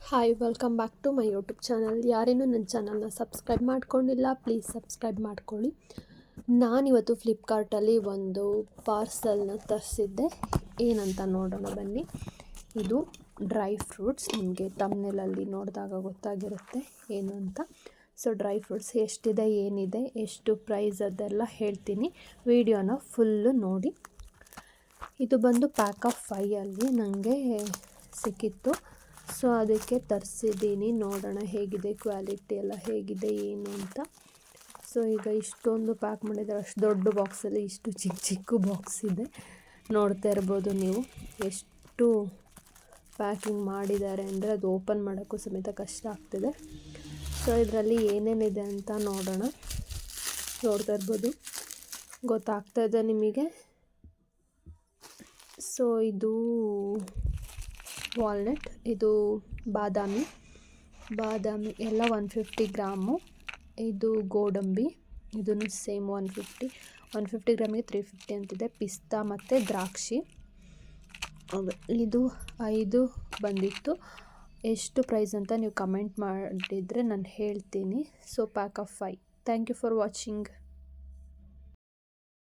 Hi welcome back to my YouTube channel. ಯಾರೇನೂ ನನ್ನ ಚಾನಲ್ನ ಸಬ್ಸ್ಕ್ರೈಬ್ ಮಾಡ್ಕೊಂಡಿಲ್ಲ, ಪ್ಲೀಸ್ ಸಬ್ಸ್ಕ್ರೈಬ್ ಮಾಡ್ಕೊಳ್ಳಿ. ನಾನಿವತ್ತು ಫ್ಲಿಪ್ಕಾರ್ಟಲ್ಲಿ ಒಂದು ಪಾರ್ಸಲ್ನ ತರಿಸಿದ್ದೆ. ಏನಂತ ನೋಡೋಣ ಬನ್ನಿ. ಇದು ಡ್ರೈ ಫ್ರೂಟ್ಸ್. ನಿಮಗೆ ತಮ್ನೇಲಲ್ಲಿ ನೋಡಿದಾಗ ಗೊತ್ತಾಗಿರುತ್ತೆ ಏನು ಅಂತ. ಸೊ ಡ್ರೈ ಫ್ರೂಟ್ಸ್ ಎಷ್ಟಿದೆ, ಏನಿದೆ, ಎಷ್ಟು ಪ್ರೈಸ್ ಅದೆಲ್ಲ ಹೇಳ್ತೀನಿ. ವಿಡಿಯೋನ ಫುಲ್ಲು ನೋಡಿ. ಇದು ಬಂದು ಪ್ಯಾಕ್ ಆಫ್ 5 ನನಗೆ ಸಿಕ್ಕಿತ್ತು. ಸೊ ಅದಕ್ಕೆ ತರಿಸಿದ್ದೀನಿ. ನೋಡೋಣ ಹೇಗಿದೆ, ಕ್ವಾಲಿಟಿ ಎಲ್ಲ ಹೇಗಿದೆ ಏನು ಅಂತ. ಸೊ ಈಗ ಇಷ್ಟೊಂದು ಪ್ಯಾಕ್ ಮಾಡಿದ್ದಾರೆ. ಅಷ್ಟು ದೊಡ್ಡ ಬಾಕ್ಸಲ್ಲಿ ಇಷ್ಟು ಚಿಕ್ಕ ಚಿಕ್ಕ ಬಾಕ್ಸ್ ಇದೆ. ನೋಡ್ತಾ ಇರ್ಬೋದು ನೀವು ಎಷ್ಟು ಪ್ಯಾಕಿಂಗ್ ಮಾಡಿದ್ದಾರೆ ಅಂದರೆ ಅದು ಓಪನ್ ಮಾಡೋಕ್ಕೂ ಸಮೇತ ಕಷ್ಟ ಆಗ್ತಿದೆ. ಸೊ ಇದರಲ್ಲಿ ಏನೇನಿದೆ ಅಂತ ನೋಡೋಣ. ನೋಡ್ತಾ ಇರ್ಬೋದು, ಗೊತ್ತಾಗ್ತಾ ಇದೆ ನಿಮಗೆ. ಸೊ ಇದು ವಾಲ್ನಟ್, ಇದು ಬಾದಾಮಿ ಎಲ್ಲ 150 ಗ್ರಾಮು. ಇದು ಗೋಡಂಬಿ, ಇದನ್ನು ಸೇಮ್ 150 ಗ್ರಾಮಿಗೆ 350 ಅಂತಿದೆ. ಪಿಸ್ತಾ ಮತ್ತು ದ್ರಾಕ್ಷಿ. ಇದು 5 ಬಂದಿತ್ತು. ಎಷ್ಟು ಪ್ರೈಸ್ ಅಂತ ನೀವು ಕಮೆಂಟ್ ಮಾಡಿದರೆ ನಾನು ಹೇಳ್ತೀನಿ. So pack of 5. Thank you for watching.